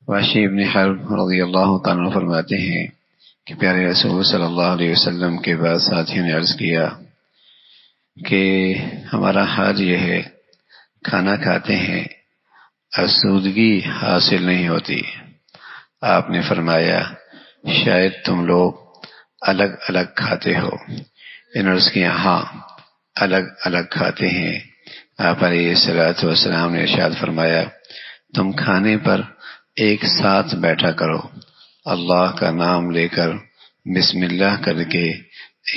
وحشی ابن حرب رضی اللہ تعالیٰ عنہ فرماتے ہیں کہ پیارے رسول صلی اللہ علیہ وسلم کے بعد ساتھیوں نے عرض کیا کہ ہمارا حال یہ ہے، کھانا کھاتے ہیں، آسودگی حاصل نہیں ہوتی۔ آپ نے فرمایا شاید تم لوگ الگ الگ کھاتے ہو۔ انہوں نے عرض کیا ہاں الگ الگ کھاتے ہیں۔ آپ علیہ الصلوۃ والسلام نے ارشاد فرمایا تم کھانے پر ایک ساتھ بیٹھا کرو، اللہ کا نام لے کر بسم اللہ کر کے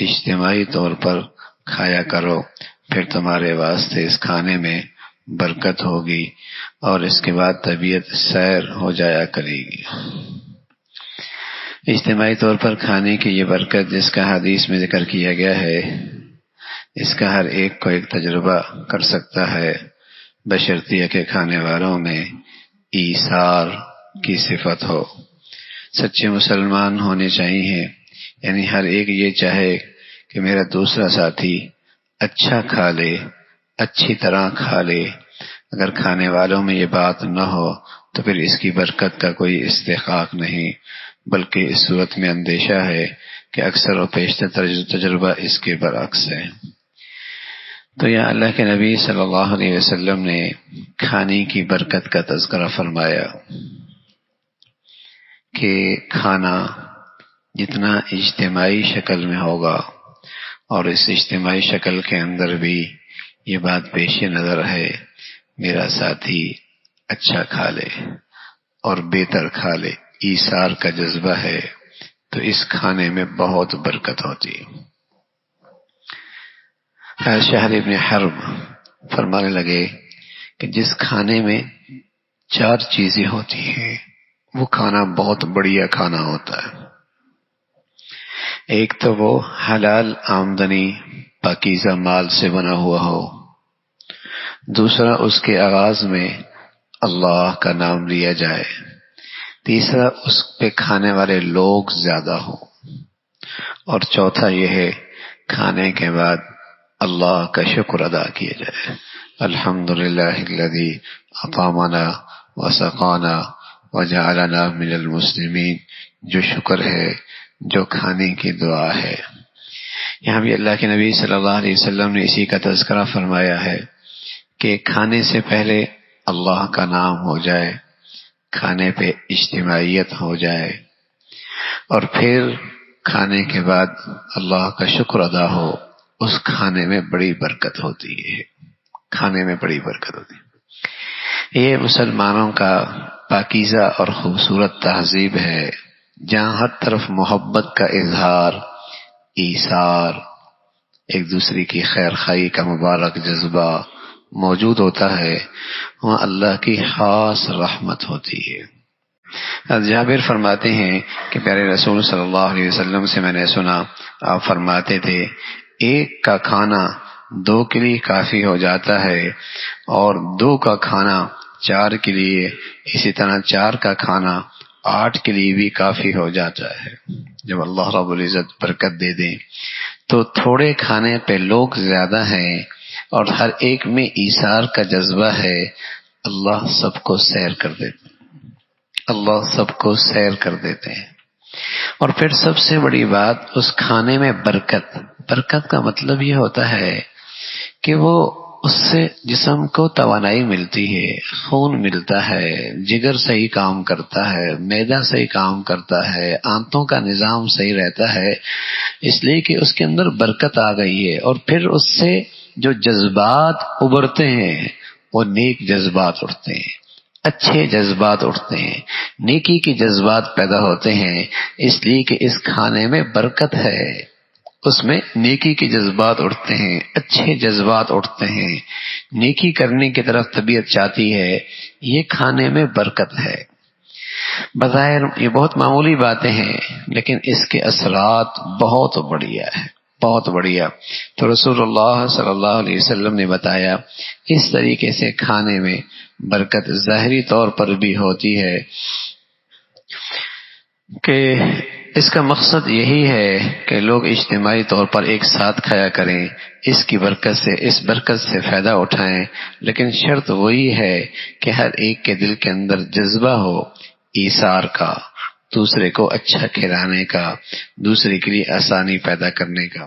اجتماعی طور پر کھایا کرو، پھر تمہارے واسطے اس کھانے میں برکت ہوگی اور اس کے بعد طبیعت سیر ہو جایا کرے گی۔ اجتماعی طور پر کھانے کی یہ برکت جس کا حدیث میں ذکر کیا گیا ہے، اس کا ہر ایک کو ایک تجربہ کر سکتا ہے، بشرطیہ کے کھانے والوں میں ایثار کی صفت ہو۔ سچے مسلمان ہونے چاہیے، یعنی ہر ایک یہ چاہے کہ میرا دوسرا ساتھی اچھا کھا لے، اچھی طرح کھا لے۔ اگر کھانے والوں میں یہ بات نہ ہو تو پھر اس کی برکت کا کوئی استحقاق نہیں، بلکہ اس صورت میں اندیشہ ہے کہ اکثر و بیشتر تجربہ اس کے برعکس ہے۔ تو یہاں اللہ کے نبی صلی اللہ علیہ وسلم نے کھانے کی برکت کا تذکرہ فرمایا کہ کھانا جتنا اجتماعی شکل میں ہوگا، اور اس اجتماعی شکل کے اندر بھی یہ بات پیش نظر ہے میرا ساتھی اچھا کھا لے اور بہتر کھا لے، ایثار کا جذبہ ہے، تو اس کھانے میں بہت برکت ہوتی ہے۔ شہر ابن حرب فرمانے لگے کہ جس کھانے میں 4 چیزیں ہوتی ہیں وہ کھانا بہت بڑھیا کھانا ہوتا ہے۔ ایک تو وہ حلال آمدنی پاکیزہ مال سے بنا ہوا ہو، دوسرا اس کے آغاز میں اللہ کا نام لیا جائے، تیسرا اس پہ کھانے والے لوگ زیادہ ہوں، اور چوتھا یہ ہے کھانے کے بعد اللہ کا شکر ادا کیا جائے۔ الحمدللہ الذی اطعمنا وسقانا وجعلنا من المسلمین، جو شکر ہے، جو کھانے کی دعا ہے۔ یہاں بھی اللہ کے نبی صلی اللہ علیہ وسلم نے اسی کا تذکرہ فرمایا ہے کہ کھانے سے پہلے اللہ کا نام ہو جائے، کھانے پہ اجتماعیت ہو جائے، اور پھر کھانے کے بعد اللہ کا شکر ادا ہو، اس کھانے میں بڑی برکت ہوتی ہے، کھانے میں بڑی برکت ہوتی ہے۔ یہ مسلمانوں کا پاکیزہ اور خوبصورت تہذیب ہے، جہاں ہر طرف محبت کا اظہار، ایثار، ایک دوسرے کی خیر خواہی کا مبارک جذبہ موجود ہوتا ہے، وہاں اللہ کی خاص رحمت ہوتی ہے۔ جابر فرماتے ہیں کہ پیارے رسول صلی اللہ علیہ وسلم سے میں نے سنا، آپ فرماتے تھے ایک کا کھانا 2 کے لیے کافی ہو جاتا ہے، اور 2 کا کھانا 4 کے لیے، اسی طرح 4 کا کھانا 8 کے لیے بھی کافی ہو جاتا ہے۔ جب اللہ رب العزت برکت دے دیں تو تھوڑے کھانے پہ لوگ زیادہ ہیں اور ہر ایک میں ایثار کا جذبہ ہے، اللہ سب کو سیر کر دیتے ہیں، اللہ سب کو سیر کر دیتے ہیں۔ اور پھر سب سے بڑی بات اس کھانے میں برکت کا مطلب یہ ہوتا ہے کہ وہ اس سے جسم کو توانائی ملتی ہے، خون ملتا ہے، جگر صحیح کام کرتا ہے، معدہ صحیح کام کرتا ہے، آنتوں کا نظام صحیح رہتا ہے، اس لیے کہ اس کے اندر برکت آ گئی ہے۔ اور پھر اس سے جو جذبات ابھرتے ہیں وہ نیک جذبات اٹھتے ہیں، اچھے جذبات اٹھتے ہیں، نیکی کے جذبات پیدا ہوتے ہیں، اس لیے کہ اس کھانے میں برکت ہے، اس میں نیکی کے جذبات اٹھتے ہیں، اچھے جذبات اٹھتے ہیں، نیکی کرنے کی طرف طبیعت چاہتی ہے، یہ کھانے میں برکت ہے۔ بظاہر یہ بہت معمولی باتیں ہیں، لیکن اس کے اثرات بہت بڑھیا ہے، بہت بڑھیا۔ تو رسول اللہ صلی اللہ علیہ وسلم نے بتایا اس طریقے سے کھانے میں برکت ظاہری طور پر بھی ہوتی ہے کہ اس کا مقصد یہی ہے کہ لوگ اجتماعی طور پر ایک ساتھ کھایا کریں، اس برکت سے فائدہ اٹھائیں، لیکن شرط وہی ہے کہ ہر ایک کے دل کے اندر جذبہ ہو، ایثار کا، دوسرے کو اچھا کھلانے کا، دوسرے کے لیے آسانی پیدا کرنے کا.